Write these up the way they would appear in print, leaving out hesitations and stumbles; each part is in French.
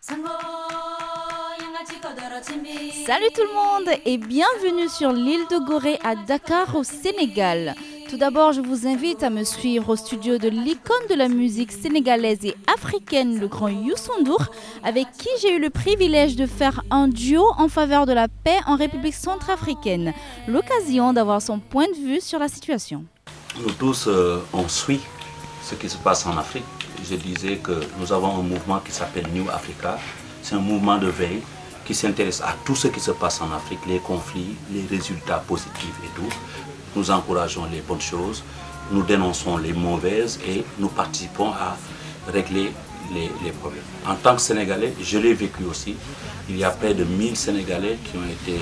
Salut tout le monde et bienvenue sur l'île de Gorée à Dakar au Sénégal. Tout d'abord, je vous invite à me suivre au studio de l'icône de la musique sénégalaise et africaine, le grand Youssou N'Dour, avec qui j'ai eu le privilège de faire un duo en faveur de la paix en République centrafricaine. L'occasion d'avoir son point de vue sur la situation. Nous tous, on suit ce qui se passe en Afrique. Je disais que nous avons un mouvement qui s'appelle New Africa. C'est un mouvement de veille qui s'intéresse à tout ce qui se passe en Afrique, les conflits, les résultats positifs et tout. Nous encourageons les bonnes choses, nous dénonçons les mauvaises et nous participons à régler les problèmes. En tant que Sénégalais, je l'ai vécu aussi. Il y a près de 1000 Sénégalais qui ont été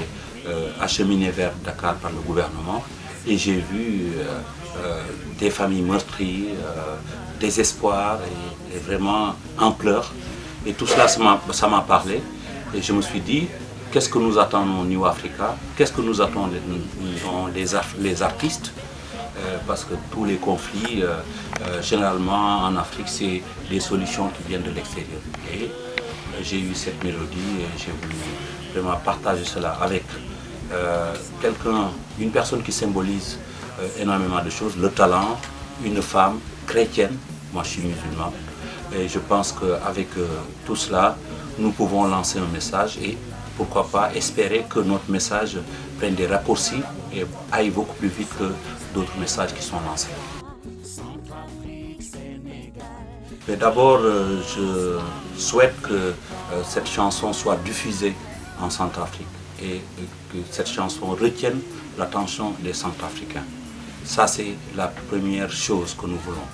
acheminés vers Dakar par le gouvernement et j'ai vu des familles meurtries, désespoir et vraiment en pleurs. Et tout cela, ça m'a parlé. Et je me suis dit, qu'est-ce que nous attendons au New Africa? Qu'est-ce que nous attendons les artistes? Parce que tous les conflits, généralement en Afrique, c'est des solutions qui viennent de l'extérieur. Et j'ai eu cette mélodie et j'ai voulu vraiment partager cela avec une personne qui symbolise énormément de choses, le talent, une femme chrétienne, moi je suis musulman. Et je pense qu'avec tout cela, nous pouvons lancer un message et pourquoi pas espérer que notre message prenne des raccourcis et aille beaucoup plus vite que d'autres messages qui sont lancés. Mais d'abord, je souhaite que cette chanson soit diffusée en Centrafrique et que cette chanson retienne l'attention des Centrafricains. Ça, c'est la première chose que nous voulons.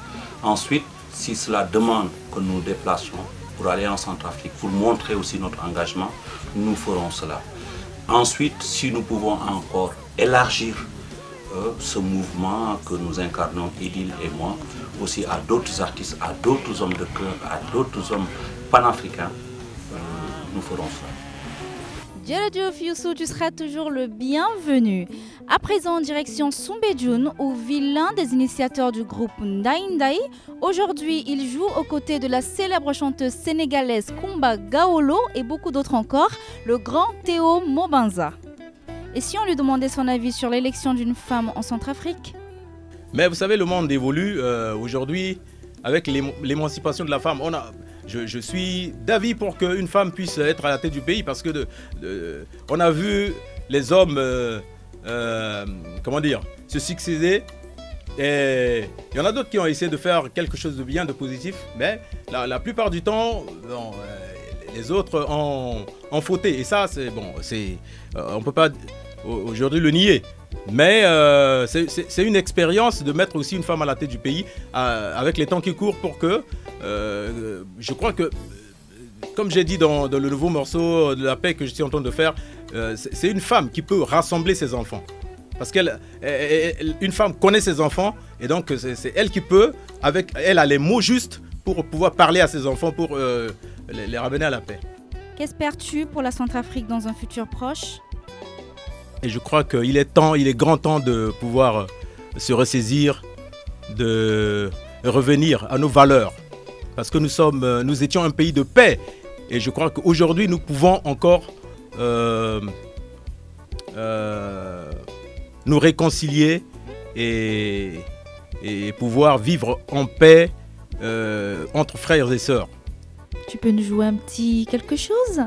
Ensuite, si cela demande que nous nous déplacions pour aller en Centrafrique, pour montrer aussi notre engagement, nous ferons cela. Ensuite, si nous pouvons encore élargir ce mouvement que nous incarnons, Idil et moi, aussi à d'autres artistes, à d'autres hommes de cœur, à d'autres hommes panafricains, nous ferons cela. Djeladjouf Youssou, tu seras toujours le bienvenu. À présent, direction Soumbédioune, où vit l'un des initiateurs du groupe Ndaye Ndaye. Aujourd'hui, il joue aux côtés de la célèbre chanteuse sénégalaise Kumba Gawlo et beaucoup d'autres encore, le grand Théo Mobanza. Et si on lui demandait son avis sur l'élection d'une femme en Centrafrique? Mais vous savez, le monde évolue. Aujourd'hui, avec l'émancipation de la femme, je suis d'avis pour qu'une femme puisse être à la tête du pays parce que on a vu les hommes se succéder et il y en a d'autres qui ont essayé de faire quelque chose de bien, de positif, mais la plupart du temps, les autres ont fauté et ça, c'est bon, on ne peut pas aujourd'hui le nier. Mais c'est une expérience de mettre aussi une femme à la tête du pays avec les temps qui courent pour que, je crois que, comme j'ai dit dans le nouveau morceau de la paix que je suis en train de faire, c'est une femme qui peut rassembler ses enfants. Parce qu'une femme connaît ses enfants et donc c'est elle qui peut, elle a les mots justes pour pouvoir parler à ses enfants, pour les ramener à la paix. Qu'espères-tu pour la Centrafrique dans un futur proche ? Et je crois qu'il est grand temps de pouvoir se ressaisir, de revenir à nos valeurs. Parce que nous étions un pays de paix. Et je crois qu'aujourd'hui, nous pouvons encore nous réconcilier et pouvoir vivre en paix entre frères et sœurs. Tu peux nous jouer un petit quelque chose ?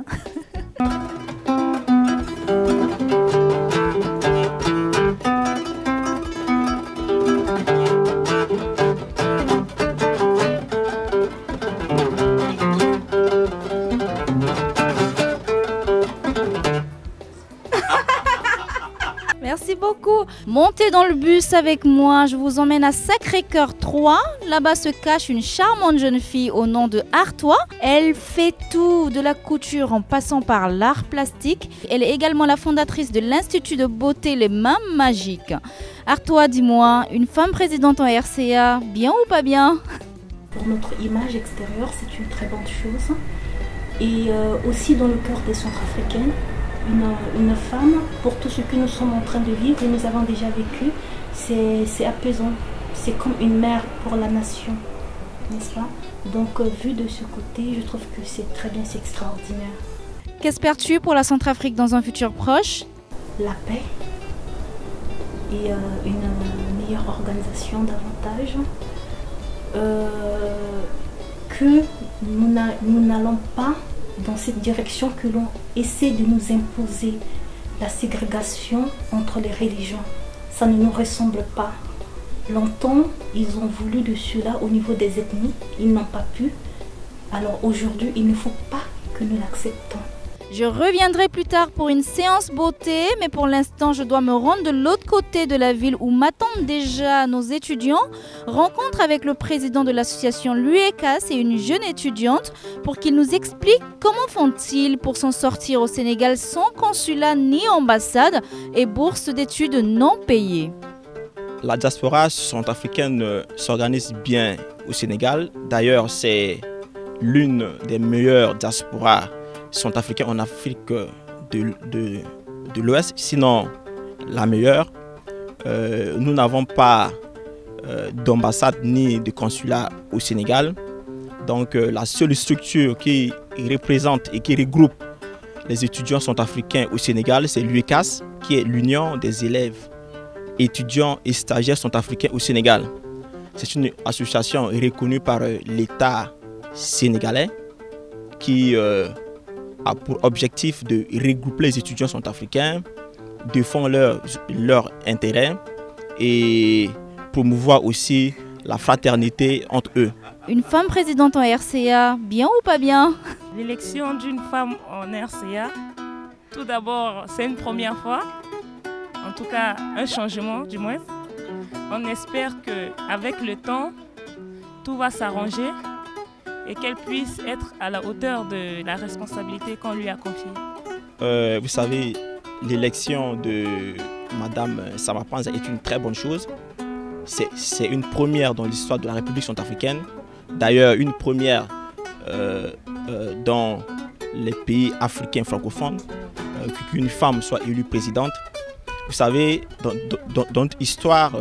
Merci beaucoup. Montez dans le bus avec moi, je vous emmène à Sacré-Cœur 3. Là-bas se cache une charmante jeune fille au nom de Artois. Elle fait tout, de la couture en passant par l'art plastique. Elle est également la fondatrice de l'Institut de beauté Les Mains Magiques. Artois, dis-moi, une femme présidente en RCA, bien ou pas bien? Pour notre image extérieure, c'est une très bonne chose. Et aussi dans le cœur des Centrafricains. Une femme, pour tout ce que nous sommes en train de vivre et nous avons déjà vécu, c'est apaisant. C'est comme une mère pour la nation. n'est-ce pas? Donc vu de ce côté, je trouve que c'est très bien, c'est extraordinaire. Qu'espères-tu pour la Centrafrique dans un futur proche? La paix et une meilleure organisation davantage. Que nous n'allons pas dans cette direction que l'on essaie de nous imposer la ségrégation entre les religions. Ça ne nous ressemble pas. Longtemps, ils ont voulu de cela au niveau des ethnies, ils n'ont pas pu. Alors aujourd'hui, il ne faut pas que nous l'acceptons. Je reviendrai plus tard pour une séance beauté, mais pour l'instant, je dois me rendre de l'autre côté de la ville où m'attendent déjà nos étudiants. Rencontre avec le président de l'association l'UECAS et une jeune étudiante pour qu'ils nous expliquent comment font-ils pour s'en sortir au Sénégal sans consulat ni ambassade et bourse d'études non payées. La diaspora centrafricaine s'organise bien au Sénégal. D'ailleurs, c'est l'une des meilleures diasporas centrafricaines en Afrique de l'Ouest, sinon la meilleure. Nous n'avons pas d'ambassade ni de consulat au Sénégal. Donc la seule structure qui représente et qui regroupe les étudiants centrafricains au Sénégal, c'est l'UECAS, qui est l'Union des élèves, étudiants et stagiaires centrafricains au Sénégal. C'est une association reconnue par l'État sénégalais qui a pour objectif de regrouper les étudiants centrafricains, défendre leurs intérêts et promouvoir aussi la fraternité entre eux. Une femme présidente en RCA, bien ou pas bien? L'élection d'une femme en RCA, tout d'abord, c'est une première fois. En tout cas, un changement du moins. On espère qu'avec le temps, tout va s'arranger et qu'elle puisse être à la hauteur de la responsabilité qu'on lui a confiée. Vous savez, l'élection de Madame Sama Panza est une très bonne chose. C'est une première dans l'histoire de la République centrafricaine. D'ailleurs, une première dans les pays africains francophones, qu'une femme soit élue présidente. Vous savez, dans notre histoire,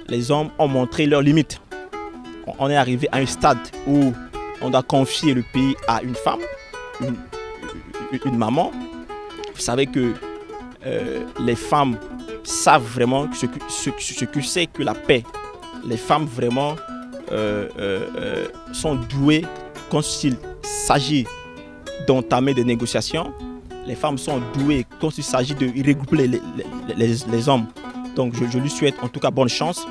les hommes ont montré leurs limites. On est arrivé à un stade où on doit confier le pays à une femme, une maman. Vous savez que les femmes savent vraiment ce que c'est que la paix. Les femmes vraiment sont douées quand il s'agit d'entamer des négociations. Les femmes sont douées quand il s'agit de regrouper les hommes. Donc je lui souhaite en tout cas bonne chance.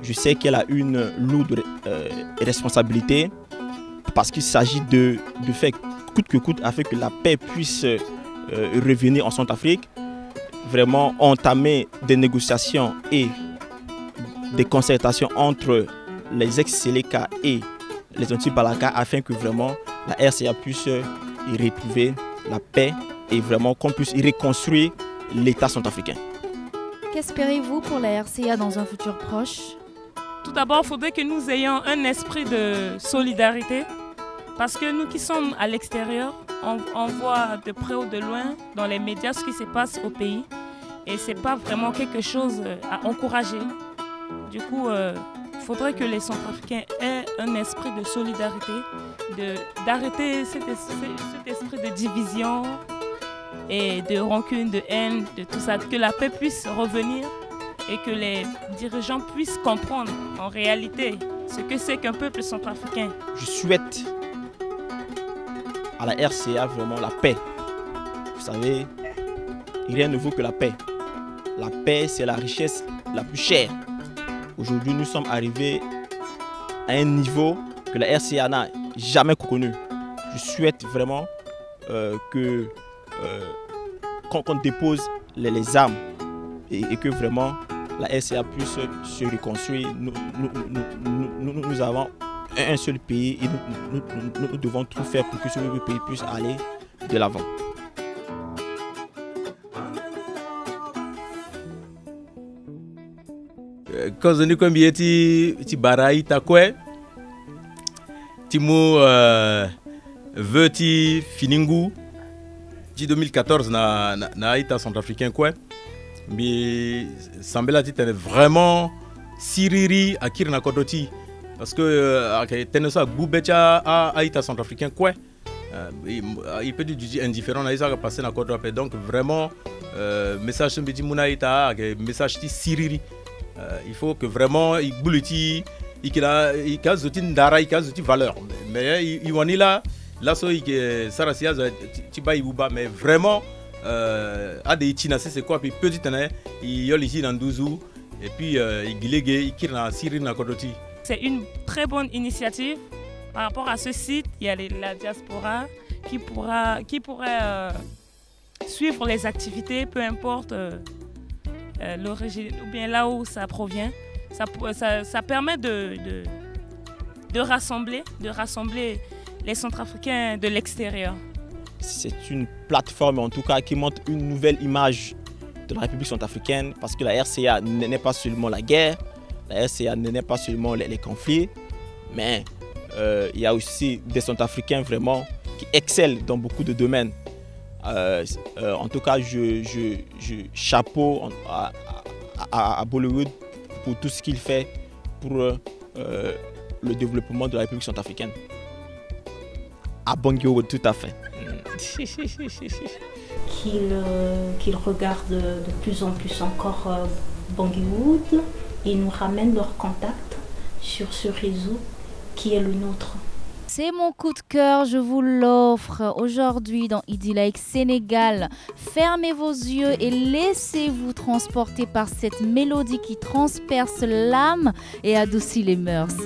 Je sais qu'elle a une lourde responsabilité parce qu'il s'agit de faire coûte que coûte afin que la paix puisse revenir en Centrafrique. Vraiment entamer des négociations et des concertations entre les ex-Séléka et les anti-Balaka afin que vraiment la RCA puisse y retrouver la paix et vraiment qu'on puisse y reconstruire l'État centrafricain. Qu'espérez-vous pour la RCA dans un futur proche? Tout d'abord, il faudrait que nous ayons un esprit de solidarité parce que nous qui sommes à l'extérieur, on voit de près ou de loin dans les médias ce qui se passe au pays et ce n'est pas vraiment quelque chose à encourager. Du coup, il faudrait que les Centrafricains aient un esprit de solidarité, d'arrêter cet esprit de division et de rancune, de haine, de tout ça, que la paix puisse revenir et que les dirigeants puissent comprendre en réalité ce que c'est qu'un peuple centrafricain. Je souhaite à la RCA vraiment la paix. Vous savez, rien ne vaut que la paix. La paix, c'est la richesse la plus chère. Aujourd'hui, nous sommes arrivés à un niveau que la RCA n'a jamais connu. Je souhaite vraiment qu'on dépose les armes et que vraiment la RCA puisse se reconstruire. Nous avons un seul pays et nous devons tout faire pour que ce pays puisse aller de l'avant. Quand on dit ti barai takwe timu veti finingu di 2014 na ita centrafricain quoi mais sambela ti vraiment siriri akir na kodoti Parce que Teneso Goubecha a été centrafricain quoi. Il peut dire indifférent, il a passé dans le code. Donc vraiment, message de Mouna message de Siriri. Il faut que vraiment il bouleti, il a zouti ndara, il a zouti valeur. Mais il y a là so il Sarasia Tiba Ibuba, mais vraiment a des itinacés c'est quoi puis petit année il y a ici dans Douzou et puis il gilege il kira Siriri na Kodoti. C'est une très bonne initiative. Par rapport à ce site, il y a la diaspora qui pourrait suivre les activités, peu importe l'origine ou bien là où ça provient. Ça permet de rassembler les Centrafricains de l'extérieur. C'est une plateforme en tout cas qui montre une nouvelle image de la République centrafricaine parce que la RCA n'est pas seulement la guerre, la RCA n'est pas seulement les conflits, mais il y a aussi des Centrafricains vraiment qui excellent dans beaucoup de domaines. En tout cas, je chapeau à Bollywood pour tout ce qu'il fait pour le développement de la République centrafricaine. À Bollywood, tout à fait. Qu'ils regardent de plus en plus encore Bollywood et nous ramènent leurs contacts sur ce réseau qui est le nôtre. C'est mon coup de cœur, je vous l'offre aujourd'hui dans Idylike Sénégal. Fermez vos yeux et laissez-vous transporter par cette mélodie qui transperce l'âme et adoucit les mœurs.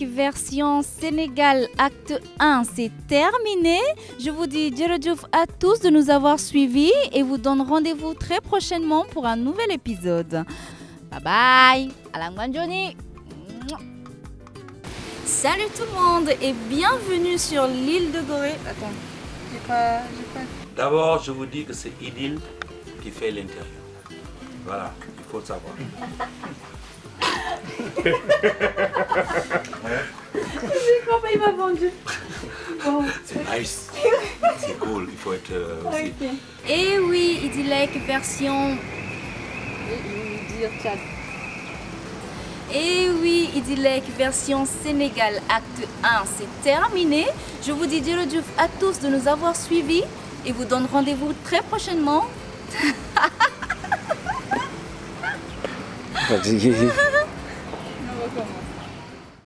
Version Sénégal acte 1, c'est terminé. Je vous dis djérëjëf à tous de nous avoir suivis et vous donne rendez-vous très prochainement pour un nouvel épisode. Bye bye, Alangwan Johnny. Salut tout le monde et bienvenue sur l'île de Gorée. Attends, j'ai pas... D'abord, je vous dis que c'est Idil qui fait l'intérieur. Voilà, il faut le savoir. Je crois pas, il m'a vendu. Bon. C'est nice. C'est cool, il faut être aussi. Okay. Et oui, Idylike version... Et oui, Idylike version Sénégal acte 1, c'est terminé. Je vous dis djérëjëf à tous de nous avoir suivis et vous donne rendez-vous très prochainement.